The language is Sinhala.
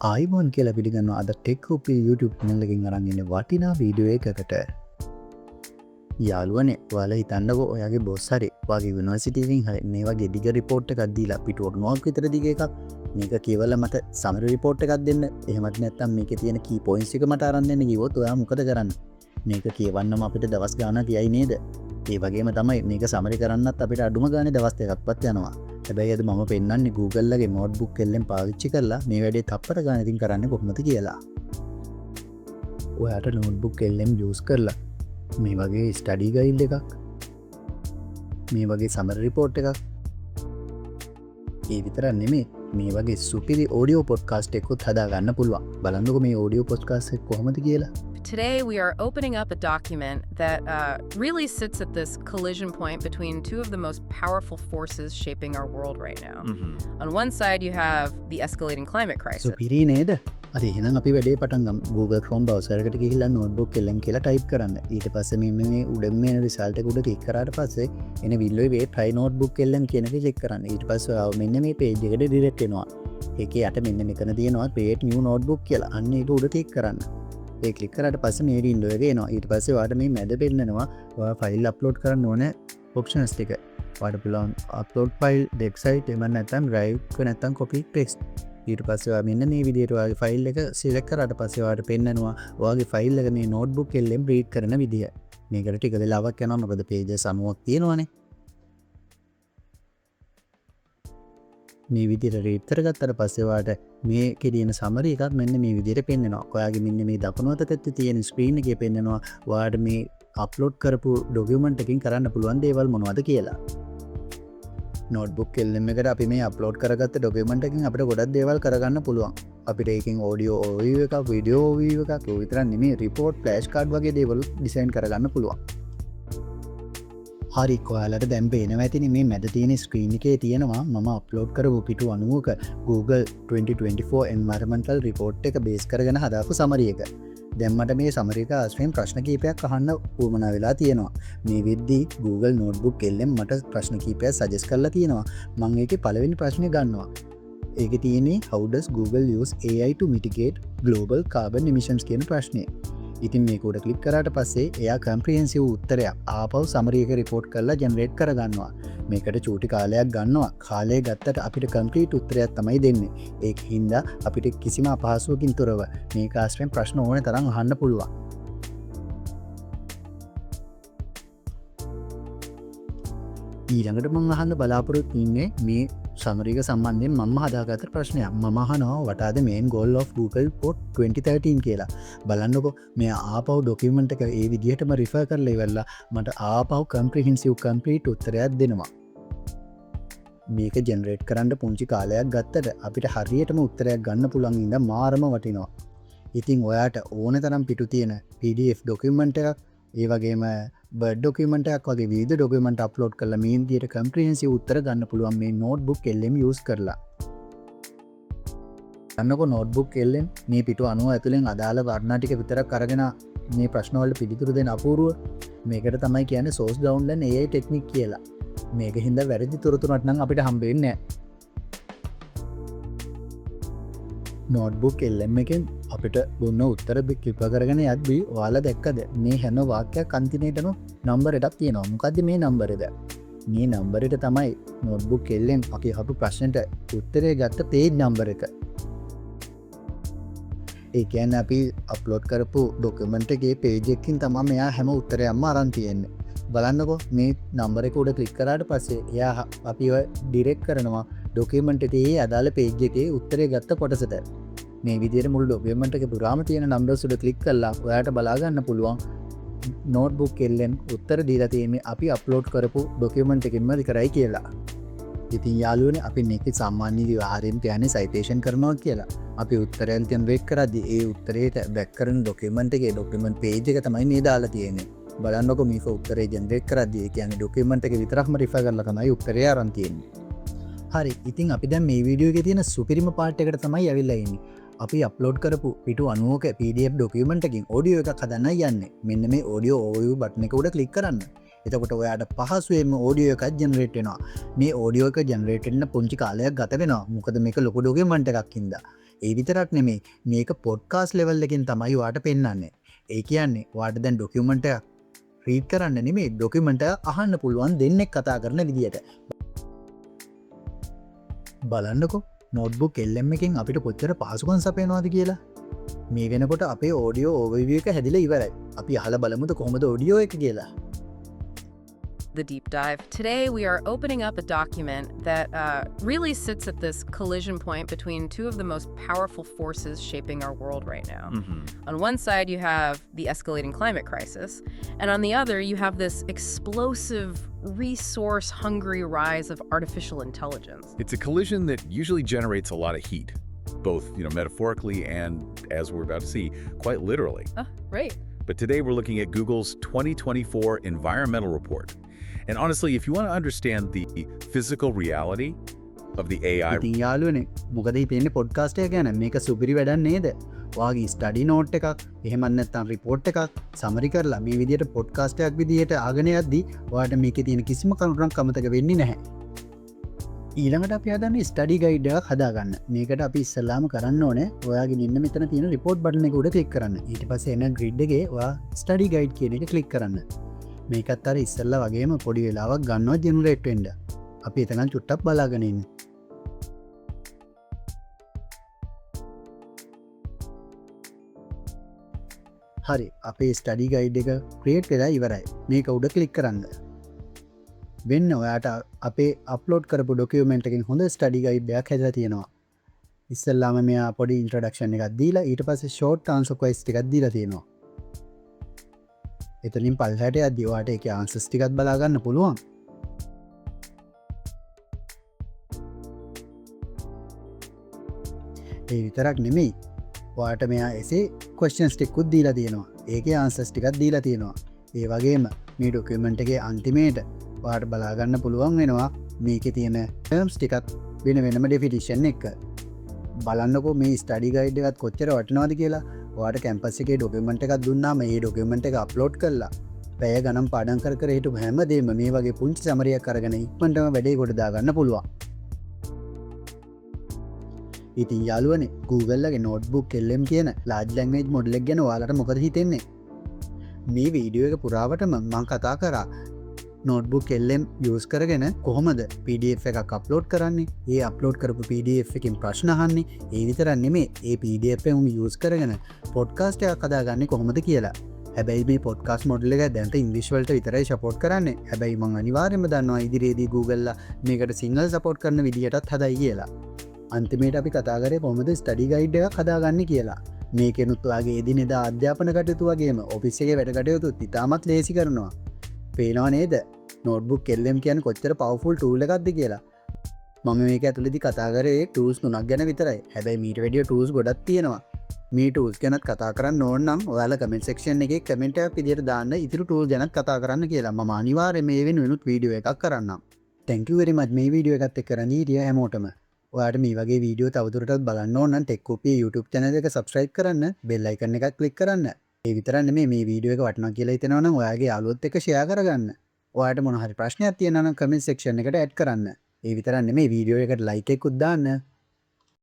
ආයිබෝන් කියලා පිළිගන්න අද ටෙක්කෝපි YouTube චැනල්ලකින් අරන් ඉන්න වටිනා වීඩියෝ එකකට. යාළුවනේ ඔයාලා හිතන්නකෝ ඔයාගේ බොස් හරි ඔයාගේ යුනිවර්සිටි එකකින් හරි මේ වගේ දිග රිපෝට් එකක් දීලා පිටුවක් 9ක් විතර දිග එකක් මේක කියවලා මට සමරි රිපෝට් එකක් දෙන්න. එහෙමත් නැත්නම් මේකේ තියෙන කී පොයින්ට්ස් එක මට අරන් දෙන්න කිව්වොත් ඔයා මොකද කරන්නේ? මේක කියවන්නම අපිට දවස් ගාණක් යයි නේද? ඒ වගේම තමයි මේක සමරි කරන්නත් අපිට අඩුම ගානේ දවස් දෙකක්වත් යනවා. හැබැයි අද මම පෙන්වන්නේ Google ලගේ නෝට්බුක් එකෙන් පාවිච්චි කරලා මේ වැඩේ තප්පර ගානකින් කරන්නේ කොහොමද කියලා. ඔයාට නෝට්බුක් එකෙන් යූස් කරලා මේ වගේ ස්ටඩි ගයිඩ් එකක් මේ වගේ සමරි රිපෝට් එකක් ඒ විතරක් නෙමෙයි මේ වගේ සුපිරි ඔඩියෝ පොඩ්කාස්ට් එකකුත් හදා ගන්න පුළුවන්. බලන්නකෝ මේ ඔඩියෝ පොඩ්කාස්ට් එක කොහොමද කියලා. Today, we are opening up a document that really sits at this collision point between two of the most powerful forces shaping our world right now. On one side, you have the escalating climate crisis. සුපිරි නේද? අද එහෙනම් අපි වැඩේ පටන් ගමු. Google Chrome browser එකට ගිහිල්ලා notebook LM කියලා type කරන්න. ඊට පස්සේ මේ උඩින් මේ result එක උඩ click කරාට පස්සේ එන විල්ලෝවේ try notebook LM කියන එක check කරන්න. ඊට පස්සේ ආව මෙන්න මේ page එකට direct වෙනවා. ඒකේ යට මෙන්න මෙතන තියෙනවා create new notebook කියලා. අන්න ඒක උඩ click කරන්න. ඒ ක්ලික් කරාට පස්සේ මේ වින්ඩෝ එක එනවා. ඊට පස්සේ ඔයාලට මේ මැද පෙන්නනවා ඔයා ෆයිල් අප්ලෝඩ් කරන්න ඕන ඔප්ෂන්ස් ටික. ඔයාලට පුළුවන් අප්ලෝඩ් ෆයිල් ඩෙස්ක් සයිට් එහෙම නැත්නම් drive එක නැත්නම් copy paste. ඊට පස්සේ ඔයා මෙන්න මේ විදිහට ඔයාගේ ෆයිල් එක සිලෙක්ට් කරාට පස්සේ ඔයාලට පෙන්නනවා ඔයාගේ ෆයිල් එක මේ notebook එකෙන් read කරන විදිය. මේකට ටික වෙලාවක් යනවා මොකද pages 90ක් තියෙනවානේ. මේ විදිහට රීඩ් කරගත්තට පස්සේ ඔයාලට මේකේ තියෙන සමරි එකක් මෙන්න මේ විදිහට පෙන්නනවා. ඔයාගේ මෙන්න මේ දකුණු අත පැත්තේ තියෙන ස්ක්‍රීන් එකේ පෙන්නනවා ඔයාලට මේ අප්ලෝඩ් කරපු ඩොකියුමන්ට් එකකින් කරන්න පුළුවන් දේවල් මොනවද කියලා. නෝට්බුක් LM එකට අපි මේ අප්ලෝඩ් කරගත්ත ඩොකියුමන්ට් එකකින් අපිට ගොඩක් දේවල් කරගන්න පුළුවන්. අපිට ඒකෙන් ඔඩියෝ ඕවියු එකක්, වීඩියෝ ඕවියු එකක්, ඒ විතරක් නෙමෙයි රිපෝට්, ෆ්ලෑෂ් කාඩ් වගේ දේවල් ඩිසයින් කරගන්න පුළුවන්. හරි ඔයාලට දැන් පේනවා ඇතිනේ මේ මැද තියෙන ස්ක්‍රීන් එකේ තියෙනවා මම අප්ලෝඩ් කරපු පිටු 90ක Google 2024 environmental report එක බේස් කරගෙන හදාපු සමරි එක. දැන් මට මේ සමරි එක ආශ්‍රයෙන් ප්‍රශ්න කීපයක් අහන්න උවමනා වෙලා තියෙනවා. මේ වෙද්දී Google notebook LM මට ප්‍රශ්න කීපයක් සජෙස්ට් කරලා තියෙනවා. මම ඒකේ පළවෙනි ප්‍රශ්නේ ගන්නවා. ඒකේ තියෙන්නේ how does Google use AI to mitigate global carbon emissions කියන ප්‍රශ්නේ. ඉතින් මේක උඩ ක්ලික් කරාට පස්සේ එයා කම්ප්‍රිහෙන්සිව් උත්තරයක් ආපහු සමරි එක රිපෝට් කරලා ජෙනරේට් කරගන්නවා. මේකට චූටි කාලයක් ගන්නවා. කාලය ගත්තට අපිට කම්ප්ලීට් උත්තරයක් තමයි දෙන්නේ. ඒක හින්දා අපිට කිසිම අපහසුවකින් තොරව මේක ආශ්‍රයෙන් ප්‍රශ්න ඕන තරම් අහන්න පුළුවන්. ඊළඟට මම අහන්න බලාපොරොත්තු වෙන්නේ මේ සමරික සම්බන්ධයෙන් මම හදාගත්ත ප්‍රශ්නයක්. මම අහනවා what are the main goal of Google for 2013 කියලා. බලන්නකෝ මේ ආපහු ඩොකියුමන්ට් එක ඒ විදිහටම රිෆර් කරලා ඉවරලා මට ආපහු කම්ප්‍රිහෙන්සිව් කම්ප්ලීට් උත්තරයක් දෙනවා. මේක ජෙනරේට් කරන්න පුංචි කාලයක් ගත්තට අපිට හරියටම උත්තරයක් ගන්න පුළුවන් ඉඳන් මාරම වටිනවා. ඉතින් ඔයාට ඕන තරම් පිටු තියෙන PDF ඩොකියුමන්ට් එකක් ඒ වගේම බර්ඩ් ඩොකියුමන්ට් එකක් වගේ විවිධ ඩොකියුමන්ට් අප්ලෝඩ් කරලා මේ විදිහට කම්ප්‍රිහෙන්සිව් උත්තර ගන්න පුළුවන් මේ නෝට්බුක් LM යූස් කරලා. ගන්නකො නෝට්බුක් LM මේ පිටු 90 ඇතුලෙන් අදාළ වර්ණ ටික විතරක් අරගෙන මේ ප්‍රශ්න වලට පිළිතුරු දෙන අපූර්ව මේකට තමයි කියන්නේ source download AI technique කියලා. මේක හින්දා වැරදි තොරතුරක් නම් අපිට හම්බ වෙන්නේ නැහැ. නෝට්බුක් LM එකෙන් අපිට දුන්න උත්තර ක්ලිප් කරගෙන යද්දී ඔයාලා දැක්කද මේ හැම වාක්‍යයක් අන්තිමේටම නම්බර් එකක් තියෙනවා. මොකද්ද මේ නම්බර් එක? මේ නම්බර් එක තමයි නෝට්බුක් LM අපි අහපු ප්‍රශ්නෙට උත්තරේ ගත්ත page නම්බර් එක. ඒ කියන්නේ අපි අප්ලෝඩ් කරපු ඩොකියුමන්ට් එකේ page එකකින් තමයි මෙයා හැම උත්තරයක්ම අරන් තියෙන්නේ. බලන්නකෝ මේ නම්බර් එක උඩ ක්ලික් කරාට පස්සේ එයා අපිව ඩිරෙක්ට් කරනවා ඩොකියුමන්ට් එකේ අදාළ page එකේ උත්තරේ ගත්ත කොටසට. මේ විදිහට මුළු ඩොකියුමන්ට් එකේ පුරාම තියෙන නම්බර්ස් උඩ ක්ලික් කරලා ඔයාලට බලා ගන්න පුළුවන් නෝට්බුක් LM උත්තර දීලා තියෙන්නේ අපි අප්ලෝඩ් කරපු ඩොකියුමන්ට් එකෙන්ම විතරයි කියලා. ඉතින් යාළුවනේ අපි මේක සාමාන්‍ය විවහාරයෙන් කියන්නේ සයිටේෂන් කරනවා කියලා. අපි උත්තරයන් ජෙනරේට් කරද්දී ඒ උත්තරේට බැක් කරන ඩොකියුමන්ට් එකේ ඩොකියුමන්ට් page එක තමයි මේ දාලා තියෙන්නේ. බලන්නකො මේක උත්තරේ ජෙනරේට් කරද්දී ඒ කියන්නේ ඩොකියුමන්ට් එකේ විතරක්ම රිෆර් කරලා තමයි උත්තරය අරන් තියෙන්නේ. හරි. ඉතින් අපි දැන් මේ වීඩියෝ එකේ තියෙන සුපිරිම පාර්ට් එකට තමයි ඇවිල්ලා ඉන්නේ. අපි අප්ලෝඩ් කරපු පිටු 90ක PDF ඩොකියුමන්ට් එකකින් ඔඩියෝ එකක් හදන්න යන්නේ. මෙන්න මේ ඔඩියෝ ඕවියු බටන් එක උඩ ක්ලික් කරන්න. එතකොට ඔයාට පහසුවෙන්ම ඔඩියෝ එකක් ජෙනරේට් වෙනවා. මේ ඔඩියෝ එක ජෙනරේට් වෙන්න පුංචි කාලයක් ගත වෙනවා. මොකද මේක ලොකු ඩොකියුමන්ට් එකක් හින්දා. ඒ විතරක් නෙමේ මේක පොඩ්කාස් ලෙවල් එකකින් තමයි වාට පෙන්වන්නේ. ඒ කියන්නේ වාට දැන් ඩොකියුමන්ට් එකක් රීඩ් කරන්න නෙමේ ඩොකියුමන්ට් එක අහන්න පුළුවන් දෙන්නෙක් කතා කරන විදියට. බලන්නකො නෝට්බුක් LM එකෙන් අපිට කොච්චර පහසුකම් සපයනවාද කියලා. මේ වෙනකොට අපේ ඕඩියෝ ඕවර්විව් එක හැදිලා ඉවරයි. අපි අහලා බලමුද කොහොමද ඕඩියෝ එක කියලා. The deep dive. Today, we are opening up a document that really sits at this collision point between two of the most powerful forces shaping our world right now. On one side, you have the escalating climate crisis, and on the other, you have this explosive, resource-hungry rise of artificial intelligence. It's a collision that usually generates a lot of heat, both metaphorically and, as we're about to see, quite literally. Right. But today we're looking at Google's 2024 Environmental Report. And honestly, if you want to understand the physical reality of the AI... ඉතින් යාළුවනේ මොකද හිතන්නේ පොඩ්කාස්ට් එක ගැන මේක සුපිරි වැඩක් නේද? ඔයාගේ ස්ටඩි නෝට් එකක් එහෙම නැත්නම් රිපෝට් එකක් සමරි කරලා මේ විදිහට පොඩ්කාස්ට් එකක් විදිහට ආගෙන යද්දී ඔයාට මේකේ තියෙන කිසිම කරුණක් අමතක වෙන්නේ නැහැ. ඊළඟට අපි හදන්නේ ස්ටඩි ගයිඩ් එකක් හදාගන්න. මේකට අපි ඉස්සෙල්ලාම කරන්න ඕනේ ඔයාගේ ඉන්න මෙතන තියෙන රිපෝට් බටන් එක උඩ ක්ලික් කරන්න. ඊට පස්සේ එන ග්‍රිඩ් එකේ ඔයා ස්ටඩි ගයිඩ් කියන එක ක්ලික් කරන්න. මේකත් අර ඉස්සෙල්ලා වගේම පොඩි වෙලාවක් ගන්නවා ජෙනරේට් වෙන්න. අපි එතනන් චුට්ටක් බලාගෙන ඉන්න. හරි අපේ ස්ටඩි ගයිඩ් එක ක්‍රියේට් වෙලා ඉවරයි. මේක උඩ ක්ලික් කරන්න. වෙන්න ඔයාට අපේ අප්ලෝඩ් කරපු ඩොකියුමන්ට් එකකින් හොඳ ස්ටඩි ගයිඩ් එකක් හැදලා තියෙනවා. ඉස්සෙල්ලාම මෙයා පොඩි ඉන්ට්‍රොඩක්ෂන් එකක් දීලා ඊට පස්සේ ෂෝට් ආන්සර් ක්වෙස් ටිකක් දීලා තියෙනවා. එතනින් පල්ලට යද්දී ඔයාට ඒකේ ආන්සර්ස් ටිකක් බලා ගන්න පුළුවන්. ඒ විතරක් නෙමෙයි ඔයාට මෙයා එසේ ක්වෙස්චන්ස් ටිකකුත් දීලා තියෙනවා. ඒකේ ආන්සර්ස් ටිකක් දීලා තියෙනවා. ඒ වගේම මේ ඩොකියුමන්ට් එකේ අන්තිමේට ඔයාට බලා ගන්න පුළුවන් වෙනවා මේකේ තියෙන ටර්ම්ස් ටිකක් වෙන වෙනම ඩෙෆිනිෂන් එක. බලන්නකෝ මේ ස්ටඩි ගයිඩ් එකත් කොච්චර වටිනවද කියලා. ඔයාට කැම්පස් එකේ ඩොකියුමන්ට් එකක් දුන්නාම මේ ඩොකියුමන්ට් එක අප්ලෝඩ් කරලා පැය ගණන් පාඩම් කර කර හිටපු හැමදේම මේ වගේ පුංචි සමරියක් අරගෙන ඉක්මනටම වැඩේ කොට දාගන්න පුළුවන්. ඉතින් යාළුවනේ Google ලගේ notebook LM කියන large language model එක ගැන ඔයාලට මොකද හිතෙන්නේ? මේ වීඩියෝ එක පුරාවටම මම කතා කරා notebook LM use කරගෙන කොහොමද PDF එකක් අප්ලෝඩ් කරන්නේ? ඒ අප්ලෝඩ් කරපු PDF එකකින් ප්‍රශ්න අහන්නේ. ඒ විතරක් නෙමෙයි ඒ PDF එක use කරගෙන පොඩ්කාස්ට් එකක් හදාගන්නේ කොහොමද කියලා. හැබැයි මේ පොඩ්කාස්ට් මොඩල් එක දැනට ඉංග්‍රීසි වලට විතරයි සපෝට් කරන්නේ. හැබැයි මම අනිවාර්යයෙන්ම දන්නවා ඉදිරියේදී Google ලා මේකට සිංහල සපෝට් කරන විදියටත් හදයි කියලා. අන්තිමේට අපි කතා කරේ කොහොමද ස්ටඩි ගයිඩ් එකක් හදාගන්නේ කියලා. මේකෙනුත් ඔයාගේ එදිනෙදා අධ්‍යාපන කටයුතු වගේම ඔෆිස් එකේ වැඩ කටයුතුත් ඉතාමත් ලේසි කරනවා. පේනවා නේද? නෝට්බුක් LM කියන්නේ කොච්චර පවර්ෆුල් ටූල් එකක්ද කියලා. මම මේක ඇතුළේදී කතා කරේ ටූල්ස් 3ක් ගැන විතරයි. හැබැයි මීට වැඩිය ටූල්ස් ගොඩක් තියෙනවා. මේ ටූල්ස් ගැනත් කතා කරන්න ඕන නම් ඔයාලා කමෙන්ට් සෙක්ෂන් එකේ කමෙන්ට් එකක් විදියට දාන්න ඉතිරි ටූල් ගැනත් කතා කරන්න කියලා. මම අනිවාර්යයෙන් මේ වෙනුවෙනුත් වීඩියෝ එකක් කරන්නම්. Thank you very much මේ වීඩියෝ එකත් එක්ක කරන් හිටිය හැමෝටම. ඔයාට මේ වගේ වීඩියෝ තවදුරටත් බලන්න ඕන නම් ටෙක්කොපිය YouTube channel එක subscribe කරන්න, bell icon එකක් click කරන්න. ඒ විතරක් නෙමෙයි මේ වීඩියෝ එක වටිනවා කියලා හිතෙනවා නම් ඔයාගේ යාළුවොත් එක්ක share කරගන්න. ඔයාට මොන හරි ප්‍රශ්නයක් තියෙනවා නම් comment section එකට add කරන්න. ඒ විතරක් නෙමෙයි වීඩියෝ එකට like එකකුත් දාන්න.